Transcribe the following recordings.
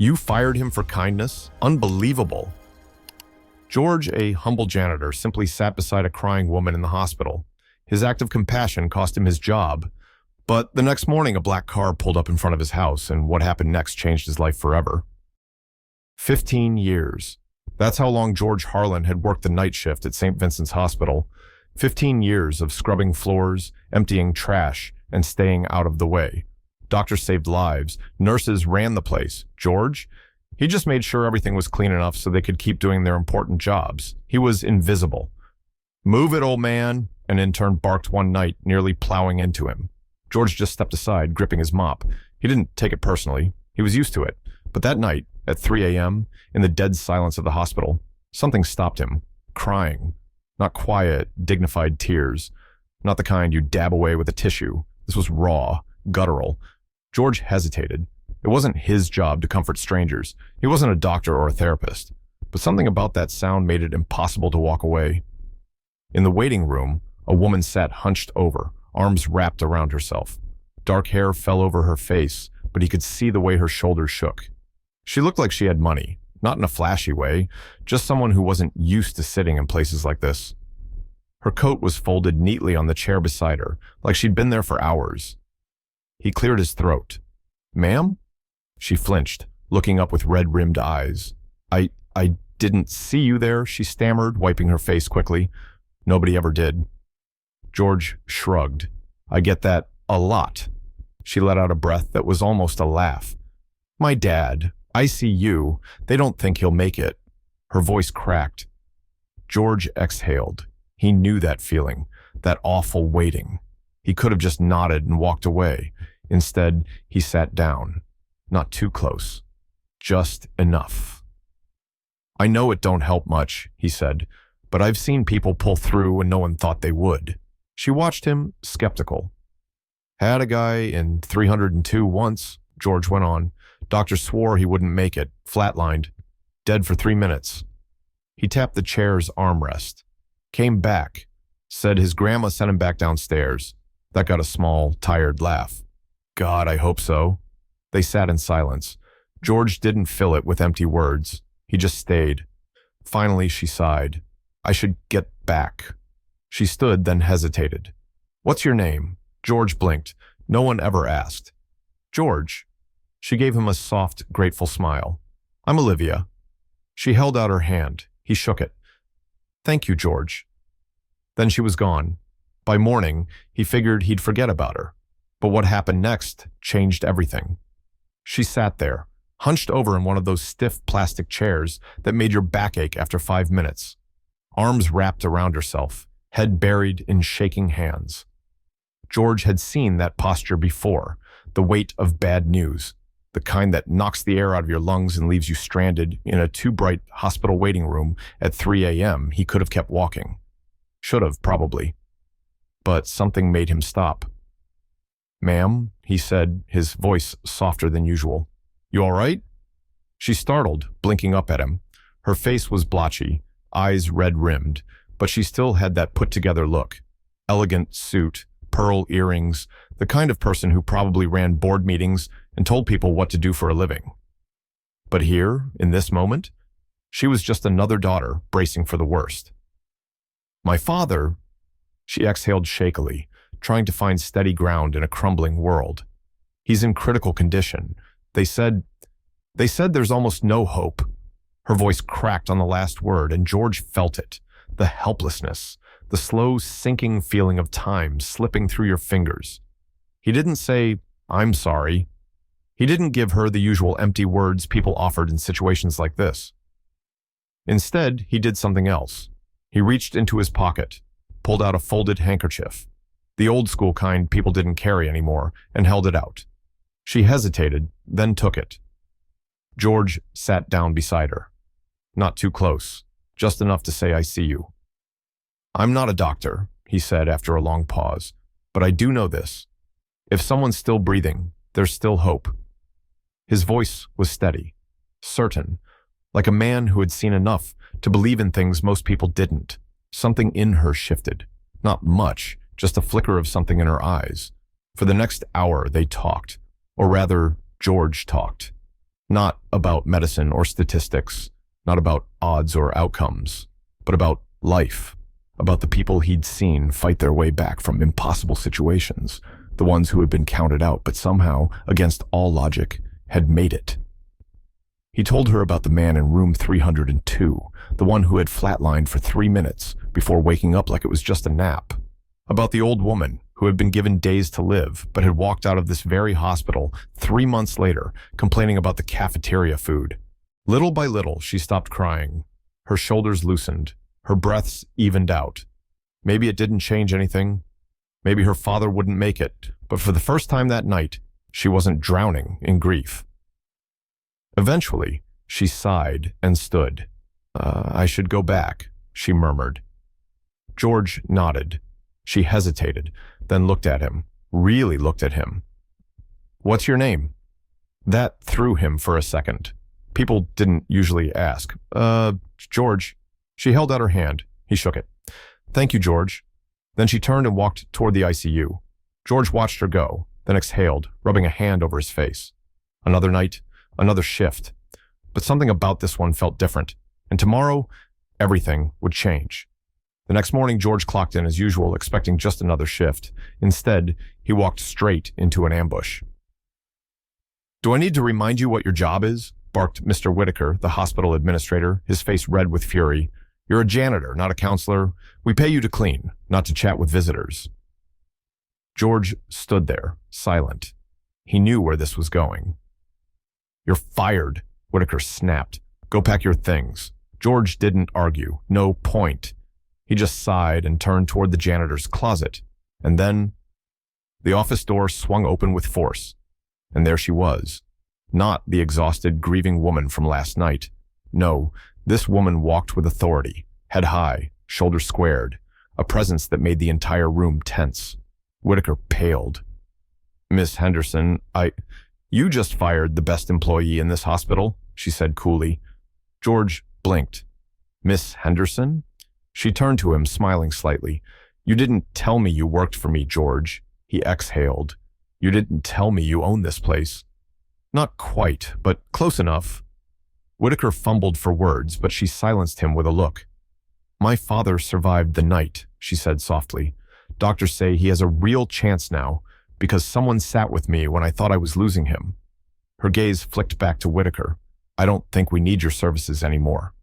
You fired him for kindness? Unbelievable. George, a humble janitor, simply sat beside a crying woman in the hospital. His act of compassion cost him his job. But the next morning, a black car pulled up in front of his house, and what happened next changed his life forever. 15 years. That's how long George Harlan had worked the night shift at St. Vincent's Hospital. 15 years of scrubbing floors, emptying trash, and staying out of the way. Doctors saved lives. Nurses ran the place. George? He just made sure everything was clean enough so they could keep doing their important jobs. He was invisible. "Move it, old man," an intern barked one night, nearly plowing into him. George just stepped aside, gripping his mop. He didn't take it personally. He was used to it. But that night, at 3 a.m., in the dead silence of the hospital, something stopped him. Crying. Not quiet, dignified tears. Not the kind you dab away with a tissue. This was raw, guttural. George hesitated. It wasn't his job to comfort strangers. He wasn't a doctor or a therapist. But something about that sound made it impossible to walk away. In the waiting room, a woman sat hunched over, arms wrapped around herself. Dark hair fell over her face, but he could see the way her shoulders shook. She looked like she had money, not in a flashy way, just someone who wasn't used to sitting in places like this. Her coat was folded neatly on the chair beside her, like she'd been there for hours. He cleared his throat. "Ma'am?" She flinched, looking up with red-rimmed eyes. I didn't see you there," she stammered, wiping her face quickly. Nobody ever did. George shrugged. "I get that a lot." She let out a breath that was almost a laugh. "My dad, ICU, they don't think he'll make it." Her voice cracked. George exhaled. He knew that feeling, that awful waiting. He could have just nodded and walked away. Instead, he sat down. Not too close. Just enough. "I know it don't help much," he said, "but I've seen people pull through when no one thought they would." She watched him, skeptical. "Had a guy in 302 once," George went on. "Doctor swore he wouldn't make it, flatlined. Dead for 3 minutes. He tapped the chair's armrest. Came back. Said his grandma sent him back downstairs. That got a small, tired laugh. God, I hope so." They sat in silence. George didn't fill it with empty words. He just stayed. Finally, she sighed. "I should get back." She stood, then hesitated. "What's your name?" George blinked. No one ever asked. "George." She gave him a soft, grateful smile. "I'm Olivia." She held out her hand. He shook it. "Thank you, George." Then she was gone. By morning, he figured he'd forget about her. But what happened next changed everything. She sat there, hunched over in one of those stiff plastic chairs that made your back ache after 5 minutes. Arms wrapped around herself, head buried in shaking hands. George had seen that posture before, the weight of bad news, the kind that knocks the air out of your lungs and leaves you stranded in a too bright hospital waiting room at 3 a.m. He could have kept walking. Should have, probably. But something made him stop. "Ma'am," he said, his voice softer than usual. "You all right?" She startled, blinking up at him. Her face was blotchy, eyes red-rimmed, but she still had that put-together look. Elegant suit, pearl earrings, the kind of person who probably ran board meetings and told people what to do for a living. But here, in this moment, she was just another daughter bracing for the worst. "My father," she exhaled shakily, trying to find steady ground in a crumbling world. "He's in critical condition. They said there's almost no hope." Her voice cracked on the last word, and George felt it. The helplessness, the slow sinking feeling of time slipping through your fingers. He didn't say, "I'm sorry." He didn't give her the usual empty words people offered in situations like this. Instead, he did something else. He reached into his pocket, pulled out a folded handkerchief, the old-school kind people didn't carry anymore, and held it out. She hesitated, then took it. George sat down beside her. Not too close, just enough to say, "I see you." "I'm not a doctor," he said after a long pause, "but I do know this. If someone's still breathing, there's still hope." His voice was steady, certain, like a man who had seen enough to believe in things most people didn't. Something in her shifted. Not much, just a flicker of something in her eyes. For the next hour, they talked. Or rather, George talked. Not about medicine or statistics, not about odds or outcomes, but about life, about the people he'd seen fight their way back from impossible situations, the ones who had been counted out but somehow, against all logic, had made it. He told her about the man in room 302, the one who had flatlined for 3 minutes before waking up like it was just a nap. About the old woman who had been given days to live but had walked out of this very hospital 3 months later complaining about the cafeteria food. Little by little, she stopped crying. Her shoulders loosened. Her breaths evened out. Maybe it didn't change anything. Maybe her father wouldn't make it. But for the first time that night, she wasn't drowning in grief. Eventually, she sighed and stood. I should go back, she murmured. George nodded. She hesitated, then looked at him, really looked at him. What's your name? That threw him for a second. People didn't usually ask. George. She held out her hand. He shook it. Thank you, George. Then she turned and walked toward the ICU. George watched her go, then exhaled, rubbing a hand over his face. Another night, another shift. But something about this one felt different. And tomorrow, everything would change. The next morning, George clocked in as usual, expecting just another shift. Instead, he walked straight into an ambush. Do I need to remind you what your job is? Barked Mr. Whitaker, the hospital administrator, his face red with fury. You're a janitor, not a counselor. We pay you to clean, not to chat with visitors. George stood there, silent. He knew where this was going. You're fired, Whitaker snapped. Go pack your things. George didn't argue. No point. He just sighed and turned toward the janitor's closet. And then the office door swung open with force. And there she was. Not the exhausted, grieving woman from last night. No, this woman walked with authority, head high, shoulders squared, a presence that made the entire room tense. Whitaker paled. Miss Henderson, You just fired the best employee in this hospital, she said coolly. George blinked. Miss Henderson? She turned to him, smiling slightly. You didn't tell me you worked for me, George. He exhaled. You didn't tell me you owned this place. Not quite, but close enough. Whitaker fumbled for words, but she silenced him with a look. My father survived the night, she said softly. Doctors say he has a real chance now, because someone sat with me when I thought I was losing him. Her gaze flicked back to Whitaker. I don't think we need your services anymore.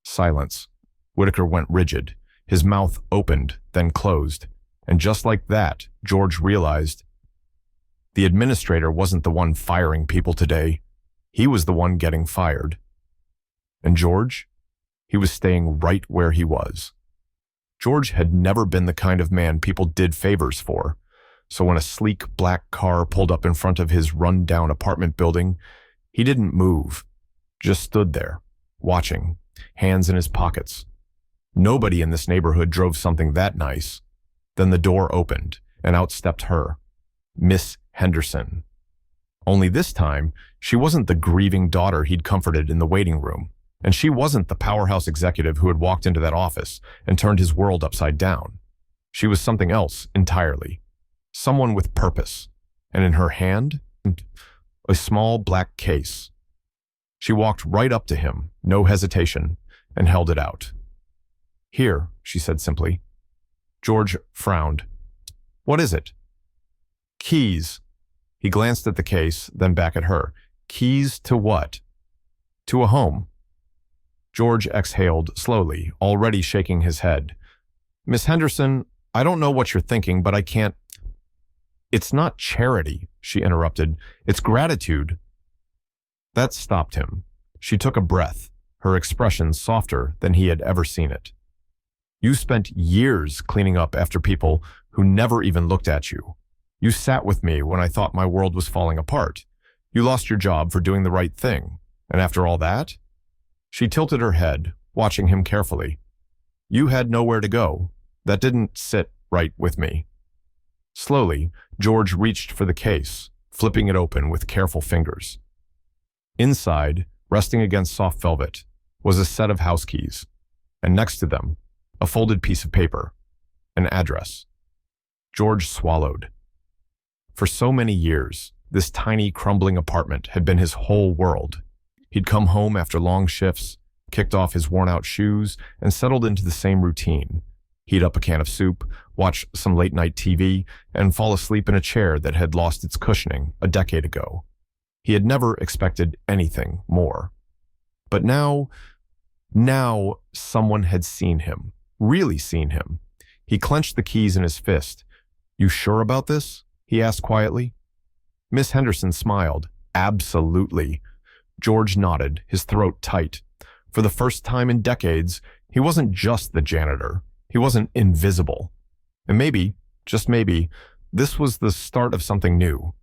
Silence. Whitaker went rigid. His mouth opened, then closed. And just like that, George realized the administrator wasn't the one firing people today. He was the one getting fired. And George? He was staying right where he was. George had never been the kind of man people did favors for. So when a sleek black car pulled up in front of his run-down apartment building, he didn't move, just stood there, watching, hands in his pockets. Nobody in this neighborhood drove something that nice. Then the door opened, and out stepped her, Miss Henderson. Only this time, she wasn't the grieving daughter he'd comforted in the waiting room, and she wasn't the powerhouse executive who had walked into that office and turned his world upside down. She was something else entirely. Someone with purpose, and in her hand, a small black case. She walked right up to him, no hesitation, and held it out. Here, she said simply. George frowned. What is it? Keys. He glanced at the case, then back at her. Keys to what? To a home. George exhaled slowly, already shaking his head. Miss Henderson, I don't know what you're thinking, but I can't. It's not charity, she interrupted. It's gratitude. That stopped him. She took a breath, her expression softer than he had ever seen it. You spent years cleaning up after people who never even looked at you. You sat with me when I thought my world was falling apart. You lost your job for doing the right thing. And after all that? She tilted her head, watching him carefully. You had nowhere to go. That didn't sit right with me. Slowly, George reached for the case, flipping it open with careful fingers. Inside, resting against soft velvet, was a set of house keys, and next to them, a folded piece of paper, an address. George swallowed. For so many years, This tiny, crumbling apartment had been his whole world. He'd come home after long shifts, kicked off his worn-out shoes, and settled into the same routine. Heat up a can of soup, watch some late-night TV, and fall asleep in a chair that had lost its cushioning a decade ago. He had never expected anything more. But now someone had seen him, really seen him. He clenched the keys in his fist. "You sure about this?" he asked quietly. Miss Henderson smiled. "Absolutely." George nodded, his throat tight. For the first time in decades, he wasn't just the janitor. He wasn't invisible. And maybe, just maybe, this was the start of something new.